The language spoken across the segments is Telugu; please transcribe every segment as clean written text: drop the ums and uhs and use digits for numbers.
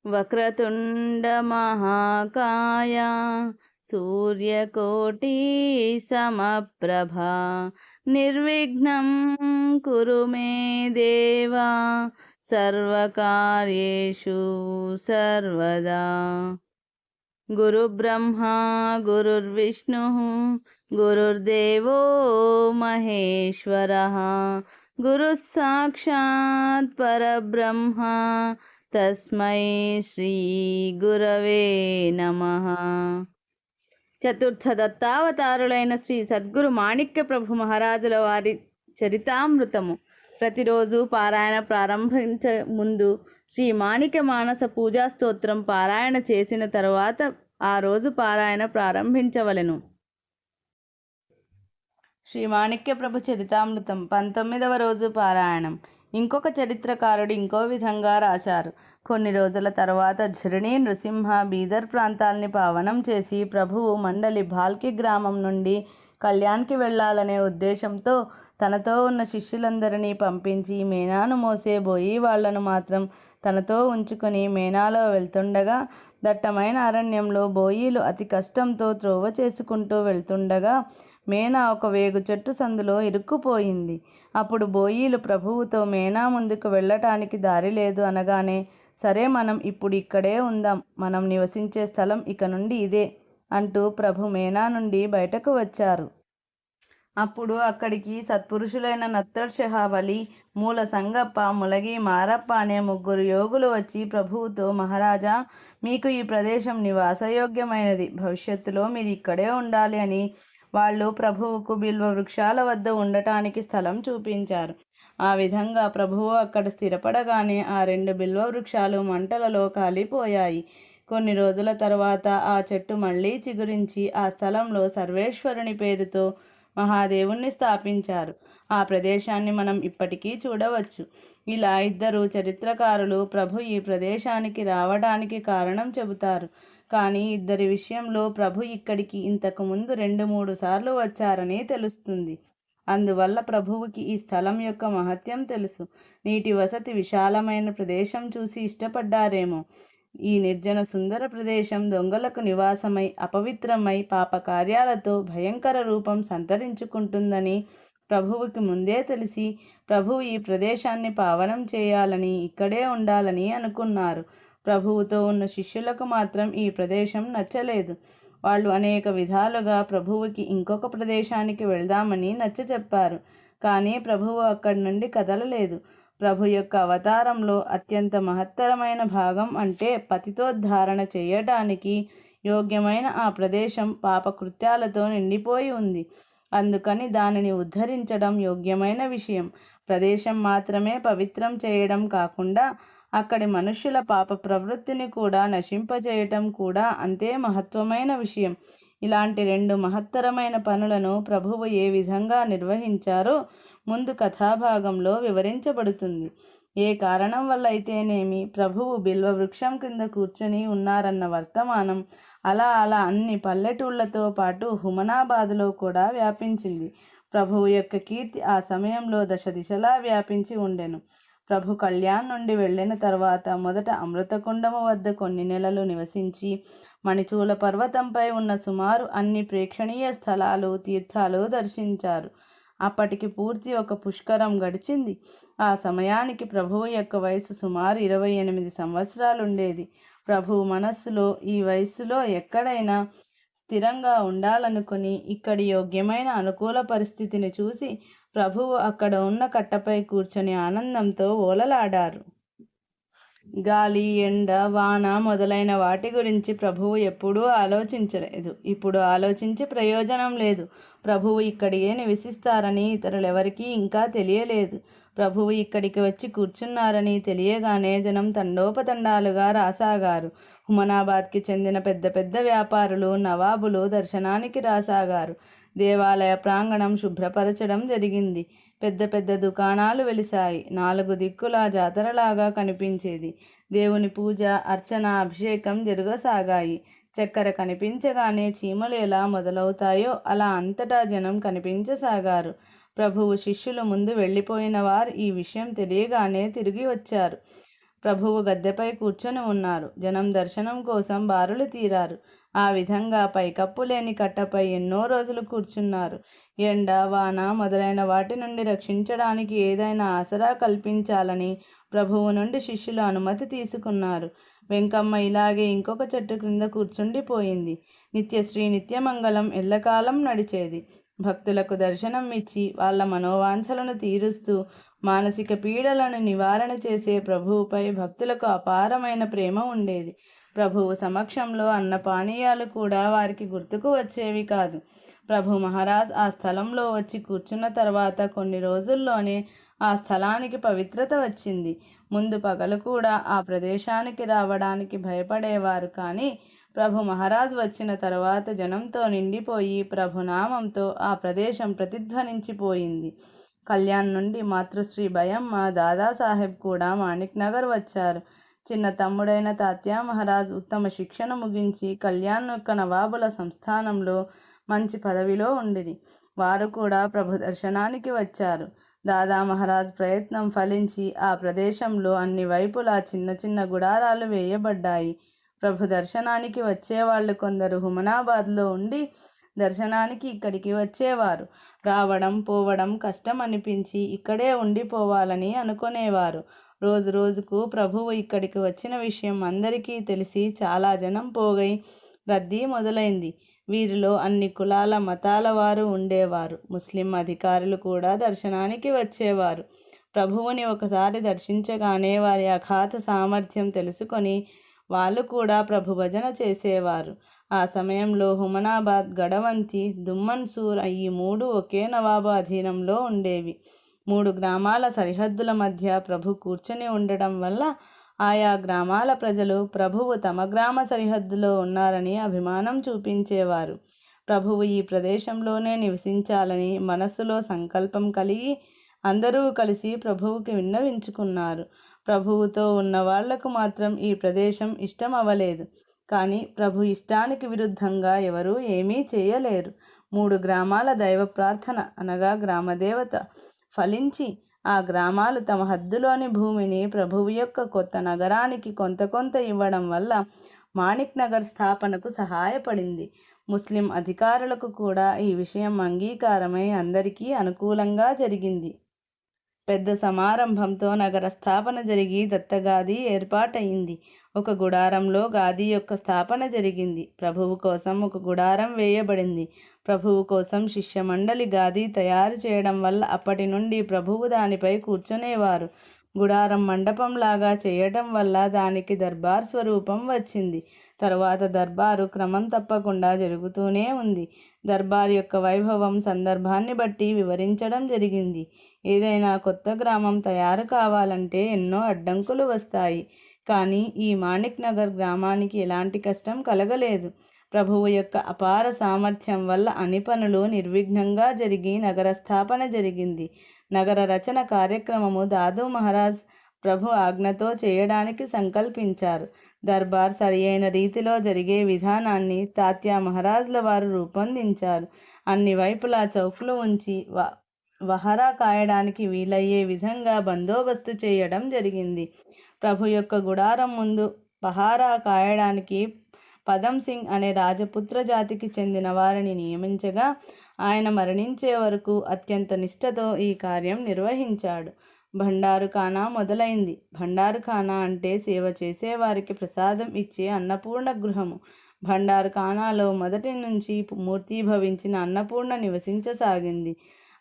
వక్రతుండ మహాకాయ సూర్యకోటి సమప్రభా నిర్విఘ్నం కురు మే దేవా సర్వకార్యేషు సర్వదా. గురుబ్రహ్మా గురుర్విష్ణుః గురుర్దేవో మహేశ్వరః గురుః సాక్షాత్ పరబ్రహ్మ తస్మై శ్రీ గురవే నమః. చతుర్థ దత్తావతారులైన శ్రీ సద్గురు మాణిక్య ప్రభు మహారాజుల వారి చరితామృతము ప్రతిరోజు పారాయణ ప్రారంభించే ముందు శ్రీ మాణిక్య మానస పూజా స్తోత్రం పారాయణ చేసిన తరువాత ఆ రోజు పారాయణ ప్రారంభించవలెను. శ్రీ మాణిక్య ప్రభు చరితామృతం 19వ రోజు పారాయణం. ఇంకొక చరిత్రకారుడు ఇంకో విధంగా రాశారు. కొన్ని రోజుల తర్వాత ఝరిణీ నృసింహ బీదర్ ప్రాంతాల్ని పావనం చేసి ప్రభువు మండలి భాల్కి గ్రామం నుండి కళ్యాణ్కి వెళ్ళాలనే ఉద్దేశంతో తనతో ఉన్న శిష్యులందరినీ పంపించి మేనాను మోసే బోయి వాళ్లను మాత్రం తనతో ఉంచుకొని మేనాలో వెళ్తుండగా దట్టమైన అరణ్యంలో బోయీలు అతి కష్టంతో త్రోవ చేసుకుంటూ వెళ్తుండగా మేనా ఒక వేగు చెట్టు సందులో ఇరుక్కుపోయింది. అప్పుడు బోయీలు ప్రభువుతో మేనా ముందుకు వెళ్ళటానికి దారి లేదు అనగానే, సరే మనం ఇప్పుడు ఇక్కడే ఉందాం, మనం నివసించే స్థలం ఇక నుండి ఇదే అంటూ ప్రభు మేనా నుండి బయటకు వచ్చారు. అప్పుడు అక్కడికి సత్పురుషులైన నత్తర్షహావళి, మూల సంగప్ప, ములగి, మారప్ప అనే 3 యోగులు వచ్చి ప్రభువుతో, మహారాజా, మీకు ఈ ప్రదేశం నివాసయోగ్యమైనది, భవిష్యత్తులో మీరు ఇక్కడే ఉండాలి అని వాళ్ళు ప్రభువుకు బిల్వ వృక్షాల వద్ద ఉండటానికి స్థలం చూపించారు. ఆ విధంగా ప్రభువు అక్కడ స్థిరపడగానే ఆ 2 బిల్వ వృక్షాలు మంటలలో కాలిపోయాయి. కొన్ని రోజుల తర్వాత ఆ చెట్టు మళ్ళీ చిగురించి ఆ స్థలంలో సర్వేశ్వరుని పేరుతో మహాదేవుణ్ణి స్థాపించారు. ఆ ప్రదేశాన్ని మనం ఇప్పటికీ చూడవచ్చు. ఇలా 2 చరిత్రకారులు ప్రభు ఈ ప్రదేశానికి రావడానికి కారణం చెబుతారు. కానీ ఇద్దరి విషయంలో ప్రభు ఇక్కడికి ఇంతకు ముందు 2-3 సార్లు వచ్చారని తెలుస్తుంది. అందువల్ల ప్రభువుకి ఈ స్థలం యొక్క మహత్యం తెలుసు. నీటి వసతి, విశాలమైన ప్రదేశం చూసి ఇష్టపడ్డారేమో. ఈ నిర్జన సుందర ప్రదేశం దొంగలకు నివాసమై, అపవిత్రమై, పాప కార్యాలతో భయంకర రూపం సంతరించుకుంటుందని ప్రభువుకి ముందే తెలిసి ప్రభువు ఈ ప్రదేశాన్ని పావనం చేయాలని, ఇక్కడే ఉండాలని అనుకున్నారు. ప్రభువుతో ఉన్న శిష్యులకు మాత్రం ఈ ప్రదేశం నచ్చలేదు. వాళ్ళు అనేక విధాలుగా ప్రభువుకి ఇంకొక ప్రదేశానికి వెళ్దామని నచ్చచెప్పారు. కానీ ప్రభువు అక్కడి నుండి కదలలేదు. ప్రభు యొక్క అవతారంలో అత్యంత మహత్తరమైన భాగం అంటే పతితోద్ధారణ చేయటానికి యోగ్యమైన ఆ ప్రదేశం పాపకృత్యాలతో నిండిపోయి ఉంది. అందుకని దానిని ఉద్ధరించడం యోగ్యమైన విషయం. ప్రదేశం మాత్రమే పవిత్రం చేయడం కాకుండా అక్కడి మనుష్యుల పాప ప్రవృత్తిని కూడా నశింపజేయటం కూడా అంతే మహత్వమైన విషయం. ఇలాంటి 2 మహత్తరమైన పనులను ప్రభువు ఏ విధంగా నిర్వహించారో ముందు కథాభాగంలో వివరించబడుతుంది. ఏ కారణం వల్ల అయితేనేమి ప్రభువు బిల్వ వృక్షం కింద కూర్చొని ఉన్నారన్న వర్తమానం అలా అన్ని పల్లెటూళ్లతో పాటు హుమనాబాదులో కూడా వ్యాపించింది. ప్రభువు యొక్క కీర్తి ఆ సమయంలో దశ దిశలా వ్యాపించి ఉండెను. ప్రభు కళ్యాణ్ నుండి వెళ్ళిన తర్వాత మొదట అమృతకుండము వద్ద కొన్ని నెలలు నివసించి మణిచూల పర్వతంపై ఉన్న సుమారు అన్ని ప్రేక్షణీయ స్థలాలు, తీర్థాలు దర్శించారు. అప్పటికి పూర్తి ఒక పుష్కరం గడిచింది. ఆ సమయానికి ప్రభువు యొక్క వయసు సుమారు 28 సంవత్సరాలుండేది. ప్రభువు మనస్సులో ఈ వయస్సులో ఎక్కడైనా స్థిరంగా ఉండాలనుకుని ఇక్కడి యోగ్యమైన అనుకూల పరిస్థితిని చూసి ప్రభువు అక్కడ ఉన్న కట్టపై కూర్చొని ఆనందంతో ఓలలాడారు. గాలి, ఎండ, వాన మొదలైన వాటి గురించి ప్రభువు ఎప్పుడూ ఆలోచించలేదు. ఇప్పుడు ఆలోచించి ప్రయోజనం లేదు. ప్రభువు ఇక్కడియే నివసిస్తారని ఇతరులెవరికీ ఇంకా తెలియలేదు. ప్రభువు ఇక్కడికి వచ్చి కూర్చున్నారని తెలియగానే జనం తండోపతండాలుగా రాసాగారు. హుమనాబాద్కి చెందిన పెద్ద పెద్ద వ్యాపారులు, నవాబులు దర్శనానికి రాసాగారు. దేవాలయ ప్రాంగణం శుభ్రపరచడం జరిగింది. పెద్ద పెద్ద దుకాణాలు వెలిశాయి. 4 దిక్కులా జాతరలాగా కనిపించేది. దేవుని పూజ, అర్చన, అభిషేకం జరగసాగాయి. చక్కెర కనిపించగానే చీమలు ఎలా మొదలవుతాయో అలా అంతటా జనం కనిపించసాగారు. ప్రభువు శిష్యులు ముందు వెళ్ళిపోయిన వారు ఈ విషయం తెలియగానే తిరిగి వచ్చారు. ప్రభువు గద్దెపై కూర్చొని ఉన్నారు. జనం దర్శనం కోసం బారులు తీరారు. ఆ విధంగా పైకప్పు లేని కట్టపై ఎన్నో రోజులు కూర్చున్నారు. ఎండ, వాన మొదలైన వాటి నుండి రక్షించడానికి ఏదైనా ఆసరా కల్పించాలని ప్రభువు నుండి శిష్యులు అనుమతి తీసుకున్నారు. వెంకమ్మ ఇలాగే ఇంకొక చెట్టు క్రింద కూర్చుండిపోయింది. నిత్యశ్రీ నిత్యమంగళం ఎల్లకాలం నడిచేది. భక్తులకు దర్శనం ఇచ్చి వాళ్ళ మనోవాంఛలను తీరుస్తూ మానసిక పీడలను నివారణ చేసే ప్రభువుపై భక్తులకు అపారమైన ప్రేమ ఉండేది. ప్రభువు సమక్షంలో అన్నపానీయాలు కూడా వారికి గుర్తుకు వచ్చేవి కాదు. ప్రభు మహారాజ్ ఆ స్థలంలో వచ్చి కూర్చున్న తర్వాత కొన్ని రోజుల్లోనే ఆ స్థలానికి పవిత్రత వచ్చింది. ముందు పగలు కూడా ఆ ప్రదేశానికి రావడానికి భయపడేవారు. కానీ ప్రభు మహారాజ్ వచ్చిన తర్వాత జనంతో నిండిపోయి ప్రభునామంతో ఆ ప్రదేశం ప్రతిధ్వనించిపోయింది. కళ్యాణ్ నుండి మాతృశ్రీ భయమ్మ, దాదాసాహెబ్ కూడా మాణిక్ నగర్ వచ్చారు. చిన్న తమ్ముడైన తాత్యా మహారాజ్ ఉత్తమ శిక్షణ ముగించి కళ్యాణ్ యొక్క నవాబుల సంస్థానంలో మంచి పదవిలో ఉండిరి. వారు కూడా ప్రభు దర్శనానికి వచ్చారు. దాదా మహారాజ్ ప్రయత్నం ఫలించి ఆ ప్రదేశంలో అన్ని వైపులా చిన్న చిన్న గుడారాలు వేయబడ్డాయి. ప్రభు దర్శనానికి వచ్చేవాళ్ళు కొందరు హుమనాబాద్లో ఉండి దర్శనానికి ఇక్కడికి వచ్చేవారు. రావడం పోవడం కష్టం అనిపించి ఇక్కడే ఉండిపోవాలని అనుకునేవారు. రోజు రోజుకు ప్రభువు ఇక్కడికి వచ్చిన విషయం అందరికీ తెలిసి చాలా జనం పోగై రద్దీ మొదలైంది. వీరిలో అన్ని కులాల మతాల వారు ఉండేవారు. ముస్లిం అధికారులు కూడా దర్శనానికి వచ్చేవారు. ప్రభువుని ఒకసారి దర్శించగానే వారి అఖాత సామర్థ్యం తెలుసుకొని వాళ్ళు కూడా ప్రభు భజన చేసేవారు. ఆ సమయంలో హుమనాబాద్, గడవంతి, దుమ్మన్సూర్ ఈ మూడు ఒకే నవాబు అధీనంలో ఉండేవి. 3 గ్రామాల సరిహద్దుల మధ్య ప్రభు కూర్చొని ఉండటం వల్ల ఆయా గ్రామాల ప్రజలు ప్రభువు తమ గ్రామ సరిహద్దులో ఉన్నారని అభిమానం చూపించేవారు. ప్రభువు ఈ ప్రదేశంలోనే నివసించాలని మనస్సులో సంకల్పం కలిగి అందరూ కలిసి ప్రభువుకి విన్నవించుకున్నారు. ప్రభువుతో ఉన్న వాళ్లకు మాత్రం ఈ ప్రదేశం ఇష్టం అవ్వలేదు. కానీ ప్రభు ఇష్టానికి విరుద్ధంగా ఎవరూ ఏమీ చేయలేరు. 3 గ్రామాల దైవ ప్రార్థన అనగా గ్రామదేవత ఫలించి ఆ గ్రామాలు తమ హద్దులోని భూమిని ప్రభువు యొక్క కొత్త నగరానికి కొంత ఇవ్వడం వల్ల మాణిక్ నగర్ స్థాపనకు సహాయపడింది. ముస్లిం అధికారులకు కూడా ఈ విషయం అంగీకారమై అందరికీ అనుకూలంగా జరిగింది. పెద్ద సమారంభంతో నగర స్థాపన జరిగి దత్తగాది ఏర్పాటయింది. ఒక గుడారంలో గాది యొక్క స్థాపన జరిగింది. ప్రభువు కోసం ఒక గుడారం వేయబడింది. ప్రభువు కోసం శిష్య మండలి గాది తయారు చేయడం వల్ల అప్పటి నుండి ప్రభువు దానిపై కూర్చునేవారు. గుడారం మండపంలాగా చేయటం వల్ల దానికి దర్బార్ స్వరూపం వచ్చింది. తరువాత దర్బారు క్రమం తప్పకుండా జరుగుతూనే ఉంది. దర్బార్ యొక్క వైభవం సందర్భాన్ని బట్టి వివరించడం జరిగింది. ఏదైనా కొత్త గ్రామం తయారు కావాలంటే ఎన్నో అడ్డంకులు వస్తాయి. కానీ ఈ మాణిక్ నగర్ గ్రామానికి ఎలాంటి కష్టం కలగలేదు. ప్రభువు యొక్క అపార సామర్థ్యం వల్ల అన్ని పనులు నిర్విఘ్నంగా జరిగి నగర స్థాపన జరిగింది. నగర రచన కార్యక్రమము దాదు మహారాజ్ ప్రభు ఆజ్ఞతో చేయడానికి సంకల్పించారు. దర్బార్ సరి అయిన రీతిలో జరిగే విధానాన్ని తాత్యా మహారాజ్ల వారు రూపొందించారు. అన్ని వైపులా చౌకులు ఉంచి వహరా కాయడానికి వీలయ్యే విధంగా బందోబస్తు చేయడం జరిగింది. ప్రభు యొక్క గుడారం ముందు పహారా కాయడానికి పదం సింగ్ అనే రాజపుత్ర జాతికి చెందిన వారిని నియమించగా ఆయన మరణించే వరకు అత్యంత నిష్ఠతో ఈ కార్యం నిర్వహించాడు. భండారుఖానా మొదలైంది. భండారుఖానా అంటే సేవ చేసేవారికి ప్రసాదం ఇచ్చే అన్నపూర్ణ గృహము. భండారుఖానాలో మొదటి నుంచి మూర్తీభవించిన అన్నపూర్ణ నివసించసాగింది.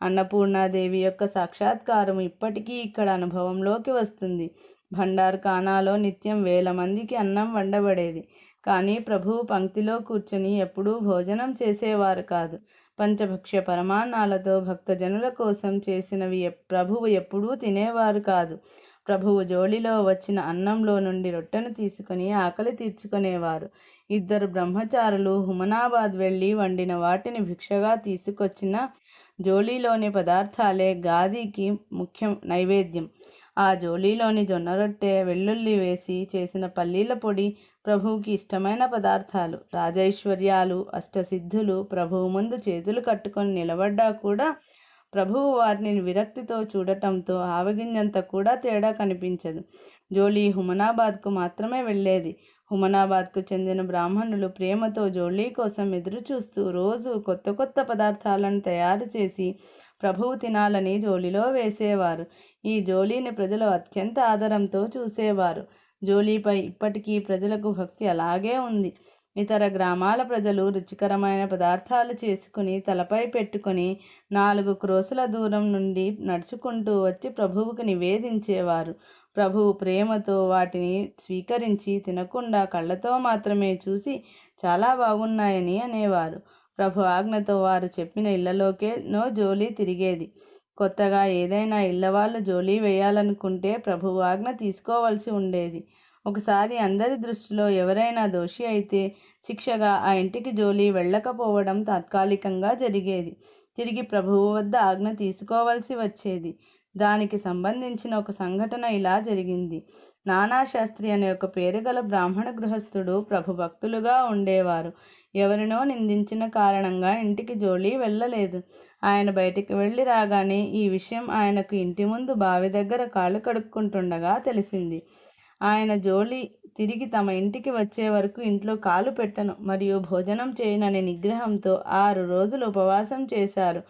అన్నపూర్ణాదేవి యొక్క సాక్షాత్కారం ఇప్పటికీ ఇక్కడ అనుభవంలోకి వస్తుంది. భండారుఖానాలో నిత్యం 1000 మందికి అన్నం వండబడేది. కానీ ప్రభువు పంక్తిలో కూర్చొని ఎప్పుడూ భోజనం చేసేవారు కాదు. పంచభక్ష్య పరమాన్నాలతో భక్తజనుల కోసం చేసినవి ప్రభువు ఎప్పుడూ తినేవారు కాదు. ప్రభువు జోలిలో వచ్చిన అన్నంలో నుండి రొట్టెను తీసుకుని ఆకలి తీర్చుకునేవారు. 2 బ్రహ్మచారులు హుమనాబాద్ వెళ్ళి వండిన వాటిని భిక్షగా తీసుకొచ్చిన జోలీలోని పదార్థాలే గాదికి ముఖ్యం నైవేద్యం. ఆ జోలీలోని జొన్న రొట్టె, వెల్లుల్లి వేసి చేసిన పల్లీల పొడి ప్రభువుకి ఇష్టమైన పదార్థాలు. రాజైశ్వర్యాలు, అష్టసిద్ధులు ప్రభువు ముందు చేతులు కట్టుకొని నిలబడ్డా కూడా ప్రభువు వారిని విరక్తితో చూడటంతో ఆవగింజంత కూడా తేడా కనిపించదు. జోలి హుమనాబాద్కు మాత్రమే వెళ్ళేది. హుమనాబాద్కు చెందిన బ్రాహ్మణులు ప్రేమతో జోలి కోసం ఎదురు చూస్తూ రోజు కొత్త కొత్త పదార్థాలను తయారు చేసి ప్రభువు తినాలని జోలిలో వేసేవారు. ఈ జోలిని ప్రజలు అత్యంత ఆదరంతో చూసేవారు. జోలిపై ఇప్పటికీ ప్రజలకు భక్తి అలాగే ఉంది. ఇతర గ్రామాల ప్రజలు రుచికరమైన పదార్థాలు చేసుకుని తలపై పెట్టుకుని 4 క్రోసుల దూరం నుండి నడుచుకుంటూ వచ్చి ప్రభువుకు నివేదించేవారు. ప్రభువు ప్రేమతో వాటిని స్వీకరించి తినకుండా కళ్ళతో మాత్రమే చూసి చాలా బాగున్నాయని అనేవారు. ప్రభు ఆజ్ఞతో వారు చెప్పిన ఇళ్లలోకే జోలి తిరిగేది. కొత్తగా ఏదైనా ఇళ్లవాళ్ళు జోలి వేయాలనుకుంటే ప్రభువు ఆజ్ఞ తీసుకోవాల్సి ఉండేది. ఒకసారి అందరి దృష్టిలో ఎవరైనా దోషి అయితే శిక్షగా ఆ ఇంటికి జోలి వెళ్ళకపోవడం తాత్కాలికంగా జరిగేది. తిరిగి ప్రభువు వద్ద ఆజ్ఞ తీసుకోవాల్సి వచ్చేది. దానికి సంబంధించిన ఒక సంఘటన ఇలా జరిగింది. నానాశాస్త్రి అనే ఒక పేరుగల బ్రాహ్మణ గృహస్థుడు ప్రభు భక్తులుగా ఉండేవారు. ఎవరినో నిందించిన కారణంగా ఇంటికి జోలి వెళ్ళలేదు. ఆయన బయటికి వెళ్ళి రాగానే ఈ విషయం ఆయనకు ఇంటి ముందు బావి దగ్గర కాళ్ళు కడుక్కుంటుండగా తెలిసింది. ఆయన జోలి తిరిగి తమ ఇంటికి వచ్చే వరకు ఇంట్లో కాలు పెట్టను మరియు భోజనం చేయననే నిగ్రహంతో 6 రోజులు ఉపవాసం చేశారు.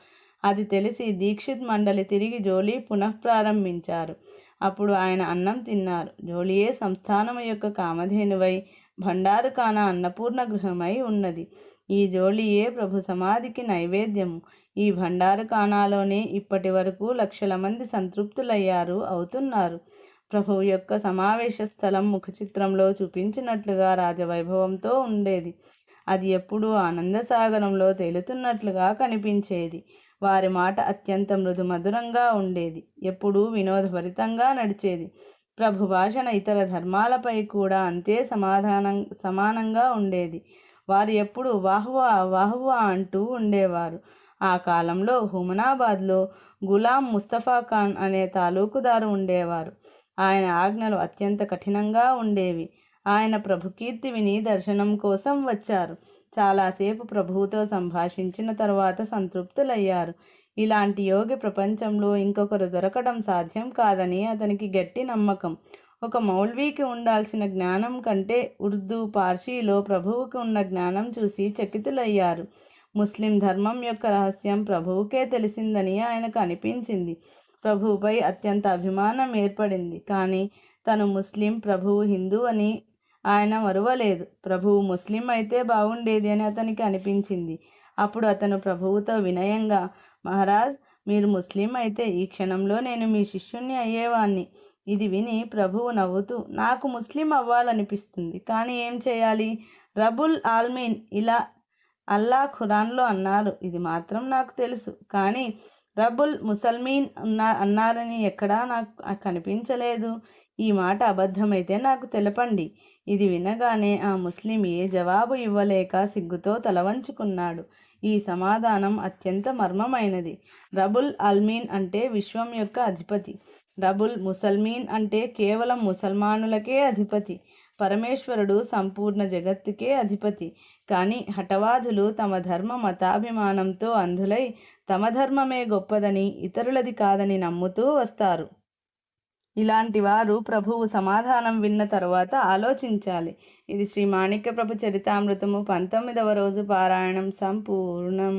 అది తెలిసి దీక్షిత్ మండలి తిరిగి జోలి పునఃప్రారంభించారు. అప్పుడు ఆయన అన్నం తిన్నారు. జోలియే సంస్థానము యొక్క కామధేనువై భండారుకానా అన్నపూర్ణ గృహమై ఉన్నది. ఈ జోలియే ప్రభు సమాధికి నైవేద్యము. ఈ భండారుకానాలోనే ఇప్పటి వరకు లక్షల మంది సంతృప్తులయ్యారు అవుతున్నారు. ప్రభువు యొక్క సమావేశ స్థలం ముఖచిత్రంలో చూపించినట్లుగా రాజవైభవంతో ఉండేది. అది ఎప్పుడూ ఆనందసాగరంలో తేలుతున్నట్లుగా కనిపించేది. వారి మాట అత్యంత మృదుమధురంగా ఉండేది. ఎప్పుడూ వినోదభరితంగా నడిచేది. ప్రభు భాషణ ఇతర ధర్మాలపై కూడా అంతే సమానంగా ఉండేది. వారు ఎప్పుడు వాహ్వా వాహ్వా అంటూ ఉండేవారు. ఆ కాలంలో హుమనాబాద్లో గులాం ముస్తఫా ఖాన్ అనే తాలూకుదారు ఉండేవారు. ఆయన ఆజ్ఞలు అత్యంత కఠినంగా ఉండేవి. ఆయన ప్రభు కీర్తి విని దర్శనం కోసం వచ్చారు. చాలాసేపు ప్రభువుతో సంభాషించిన తరువాత సంతృప్తులయ్యారు. ఇలాంటి యోగి ప్రపంచంలో ఇంకొకరు దొరకడం సాధ్యం కాదని అతనికి గట్టి నమ్మకం. ఒక మౌల్వీకి ఉండాల్సిన జ్ఞానం కంటే ఉర్దూ, పార్సీలో ప్రభువుకి ఉన్న జ్ఞానం చూసి చకితులయ్యారు. ముస్లిం ధర్మం యొక్క రహస్యం ప్రభువుకే తెలిసిందని ఆయనకు అనిపించింది. ప్రభువుపై అత్యంత అభిమానం ఏర్పడింది. కానీ తను ముస్లిం, ప్రభువు హిందూ అని ఆయన మరువలేదు. ప్రభువు ముస్లిం అయితే బాగుండేది అని అతనికి అనిపించింది. అప్పుడు అతను ప్రభువుతో వినయంగా, మహారాజ్, మీరు ముస్లిం అయితే ఈ క్షణంలో నేను మీ శిష్యుణ్ణి అయ్యేవాణ్ణి. ఇది విని ప్రభువు నవ్వుతూ, నాకు ముస్లిం అవ్వాలనిపిస్తుంది, కానీ ఏం చేయాలి? రబుల్ ఆల్మీన్ ఇలా అల్లా ఖురాన్లో అన్నారు, ఇది మాత్రం నాకు తెలుసు. కానీ రబుల్ ముసల్మీన్ అన్నారని ఎక్కడా నాకు కనిపించలేదు. ఈ మాట అబద్ధమైతే నాకు తెలపండి. ఇది వినగానే ఆ ముస్లిం ఏ జవాబు ఇవ్వలేక సిగ్గుతో తలవంచుకున్నాడు. ఈ సమాధానం అత్యంత మర్మమైనది. రబుల్ అల్మీన్ అంటే విశ్వం యొక్క అధిపతి. రబుల్ ముసల్మీన్ అంటే కేవలం ముసల్మానులకే అధిపతి. పరమేశ్వరుడు సంపూర్ణ జగత్తుకే అధిపతి. కానీ హఠవాదులు తమ ధర్మ మతాభిమానంతో అంధులై తమ ధర్మమే గొప్పదని, ఇతరులది కాదని నమ్ముతూ వస్తారు. ఇలాంటి వారు ప్రభువు సమాధానం విన్న తరువాత ఆలోచించాలి. ఇది శ్రీ మాణిక్య ప్రభు చరితామృతము 19వ రోజు పారాయణం సంపూర్ణం.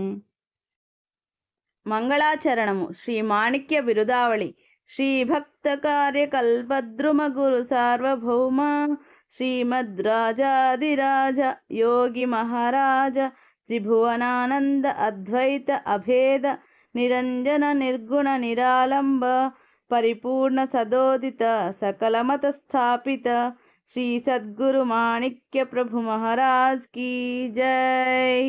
మంగళాచరణము. శ్రీ మాణిక్య బిరుదావళి. శ్రీ భక్త కార్యకల్పద్రుమ గురు సార్వభౌమ శ్రీమద్రాజాదిరాజ యోగి మహారాజ త్రిభువనానంద అద్వైత అభేద నిరంజన నిర్గుణ నిరాలంబ పరిపూర్ణ సదోదిత సకలమత స్థాపిత శ్రీ సద్గురు మాణిక్య ప్రభు మహారాజ్ కీ జై.